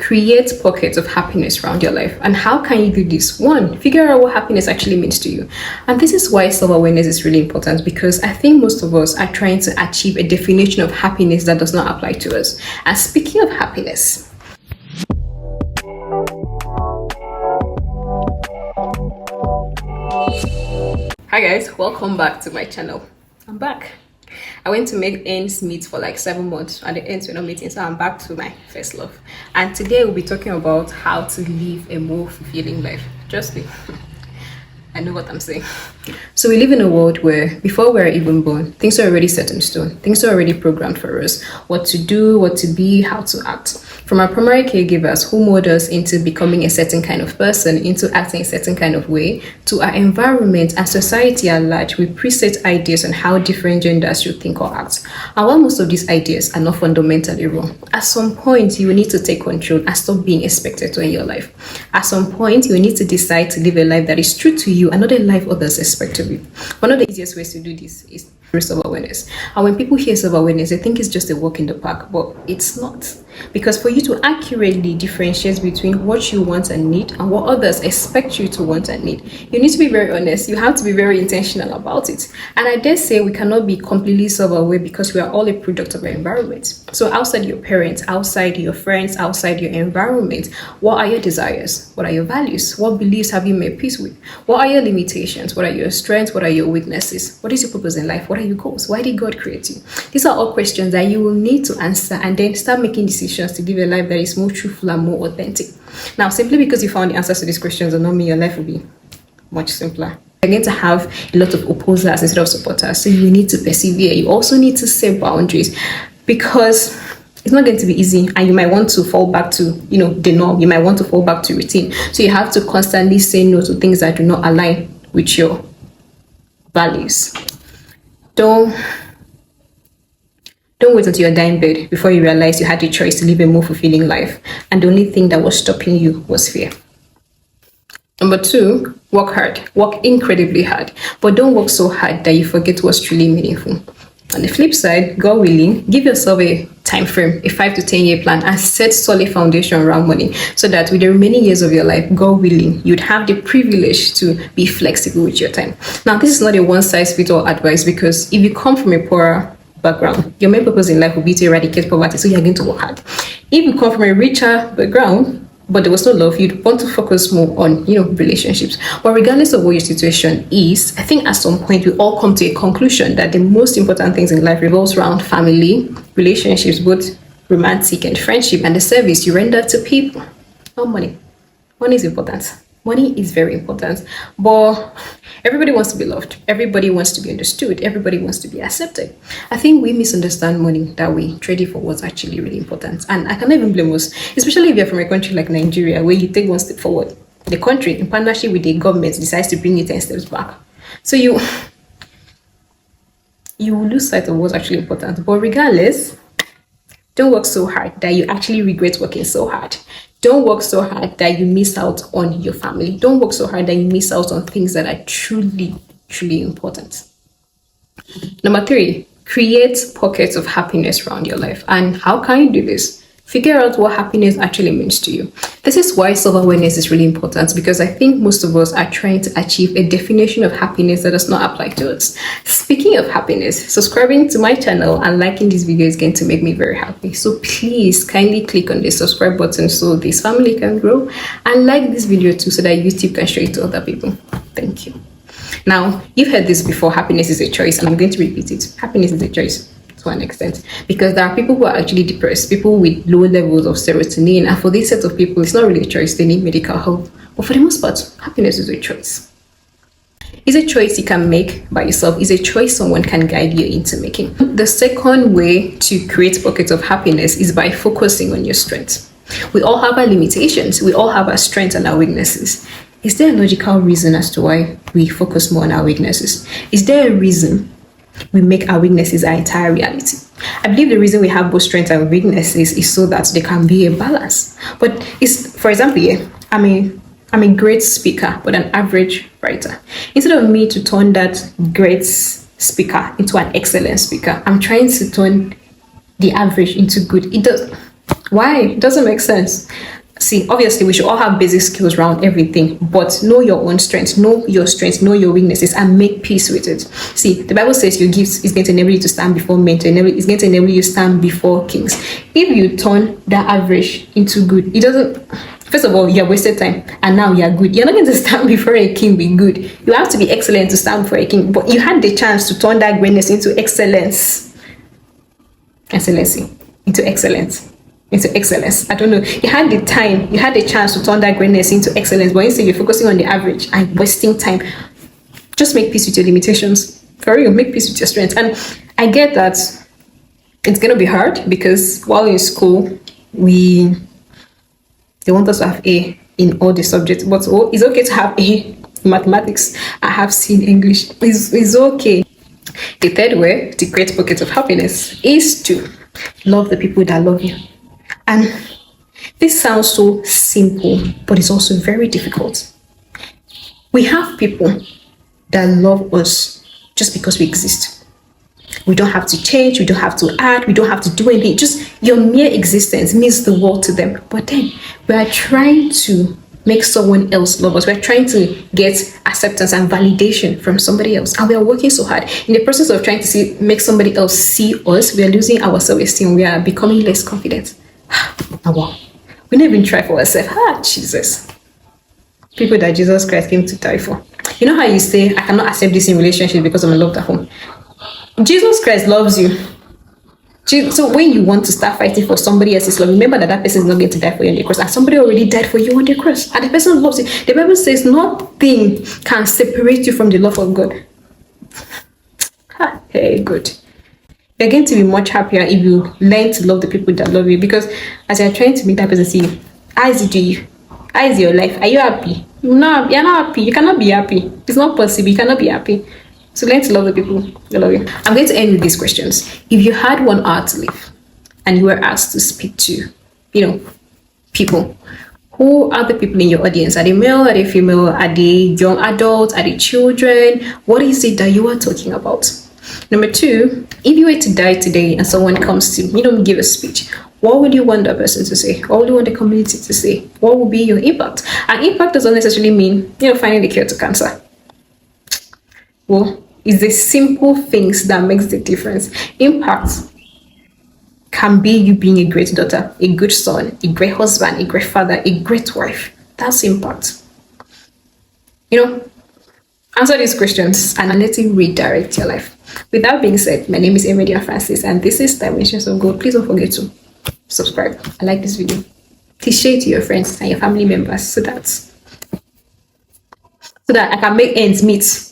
create pockets of happiness around your life. And how can you do this? One, figure out what happiness actually means to you. And this is why self-awareness is really important, because I think most of us are trying to achieve a definition of happiness that does not apply to us. And speaking of happiness, hi guys, welcome back to my channel. I'm back. I went to make ends meet for like 7 months and the ends were not meeting, so I'm back to my first love. And today we'll be talking about how to live a more fulfilling life. Trust me, I know what I'm saying. So we live in a world where before we're even born, things are already set in stone. Things are already programmed for us. What to do, what to be, how to act. From our primary caregivers who mold us into becoming a certain kind of person, into acting a certain kind of way, to our environment and society at large, we preset ideas on how different genders should think or act. And while most of these ideas are not fundamentally wrong, at some point you will need to take control and stop being expected to in your life. At some point you will need to decide to live a life that is true to you and not a life others expect of you. One of the easiest ways to do this is through self-awareness. And when people hear self-awareness, they think it's just a walk in the park, but it's not. Because for you to accurately differentiate between what you want and need and what others expect you to want and need, you need to be very honest. You have to be very intentional about it. And I dare say we cannot be completely self-aware because we are all a product of our environment. So outside your parents, outside your friends, outside your environment, what are your desires? What are your values? What beliefs have you made peace with? What are your limitations? What are your strengths? What are your weaknesses? What is your purpose in life? What are your goals? Why did God create you? These are all questions that you will need to answer and then start making decisions to live a life that is more truthful and more authentic. Now, simply because you found the answers to these questions does not mean your life will be much simpler. You're going to have a lot of opposers instead of supporters, so you need to persevere. You also need to set boundaries because it's not going to be easy, and you might want to fall back to the norm. You might want to fall back to routine, so you have to constantly say no to things that do not align with your values. Don't wait until you're dying in bed before you realize you had the choice to live a more fulfilling life and the only thing that was stopping you was fear. Number 2, work hard. Work incredibly hard, but don't work so hard that you forget what's truly meaningful. On the flip side, God willing, give yourself a time frame, a 5 to 10 year plan, and set solid foundation around money so that with the remaining years of your life, God willing, you'd have the privilege to be flexible with your time. Now, this is not a one-size-fits-all advice, because if you come from a poorer background, your main purpose in life will be to eradicate poverty, so you're going to work hard. If you come from a richer background but there was no love, you'd want to focus more on relationships. But regardless of what your situation is, I think at some point we all come to a conclusion that the most important things in life revolves around family, relationships, both romantic and friendship, and the service you render to people. Not money. Money is important. Money is very important, but everybody wants to be loved. Everybody wants to be understood. Everybody wants to be accepted. I think we misunderstand money that we trade it for what's actually really important. And I cannot even blame us, especially if you're from a country like Nigeria, where you take one step forward. The country, in partnership with the government, decides to bring you 10 steps back. So you will lose sight of what's actually important. But regardless, don't work so hard that you actually regret working so hard. Don't work so hard that you miss out on your family. Don't work so hard that you miss out on things that are truly, truly important. Number 3, create pockets of happiness around your life. And how can you do this? Figure out what happiness actually means to you. This is why self-awareness is really important, because I think most of us are trying to achieve a definition of happiness that does not apply to us. Speaking of happiness, subscribing to my channel and liking this video is going to make me very happy. So please kindly click on the subscribe button so this family can grow, and like this video too so that YouTube can show it to other people. Thank you. Now, you've heard this before, happiness is a choice, and I'm going to repeat it. Happiness is a choice. To an extent, because there are people who are actually depressed, people with low levels of serotonin, and for this set of people it's not really a choice, they need medical help. But for the most part, happiness is a choice. It's a choice you can make by yourself. It's a choice someone can guide you into making. The second way to create pockets of happiness is by focusing on your strengths. We all have our limitations, we all have our strengths and our weaknesses. Is there a logical reason as to why we focus more on our weaknesses? Is there a reason we make our weaknesses our entire reality? I believe the reason we have both strengths and weaknesses is so that there can be a balance. But it's, for example, I'm a great speaker but an average writer. Instead of me to turn that great speaker into an excellent speaker, I'm trying to turn the average into good. Why? It doesn't make sense. See, obviously, we should all have basic skills around everything, but know your own strengths, know your weaknesses, and make peace with it. See, the Bible says your gifts is going to enable you to stand before men, it's going to enable you to stand before kings. If you turn that average into good, it doesn't. First of all, you have wasted time, and now you are good. You're not going to stand before a king be good. You have to be excellent to stand before a king, but you had the chance to turn that greatness into excellency, into excellence. Into excellence. I don't know. You had the time, you had the chance to turn that greatness into excellence, but instead you're focusing on the average and wasting time. Just make peace with your limitations. For real, make peace with your strengths. And I get that it's gonna be hard because while in school, they want us to have A in all the subjects, but it's okay to have A in mathematics. I have C in English. It's okay. The third way to create pockets of happiness is to love the people that love you. And this sounds so simple, but it's also very difficult. We have people that love us just because we exist. We don't have to change, we don't have to add, we don't have to do anything. Just your mere existence means the world to them. But then we are trying to make someone else love us. We're trying to get acceptance and validation from somebody else. And we are working so hard. In the process of trying to make somebody else see us, we are losing our self-esteem. We are becoming less confident. Oh, wow. We never even try for ourselves. Jesus. People that Jesus Christ came to die for. You know how you say, I cannot accept this in relationship because I'm loved at home. Jesus Christ loves you. So when you want to start fighting for somebody else's love, remember that person is not going to die for you on the cross. And somebody already died for you on the cross. And the person loves you. The Bible says nothing can separate you from the love of God. Hey, good. You're going to be much happier if you learn to love the people that love you, because as you're trying to make that person see, how is it to you? How is your life? Are you happy? No, you're not happy. You cannot be happy. It's not possible. You cannot be happy. So learn to love the people that love you. I'm going to end with these questions. If you had 1 hour to live and you were asked to speak to, people, who are the people in your audience? Are they male? Are they female? Are they young adults? Are they children? What is it that you are talking about? Number 2, if you were to die today and someone comes to, give a speech, what would you want that person to say? What would you want the community to say? What would be your impact? And impact doesn't necessarily mean, finding the cure to cancer. Well, it's the simple things that makes the difference. Impact can be you being a great daughter, a good son, a great husband, a great father, a great wife. That's impact. Answer these questions and let it redirect your life. With that being said, my name is Emidia Francis and this is Dimensions of God. Please don't forget to subscribe and like this video. Please share it to your friends and your family members so that I can make ends meet.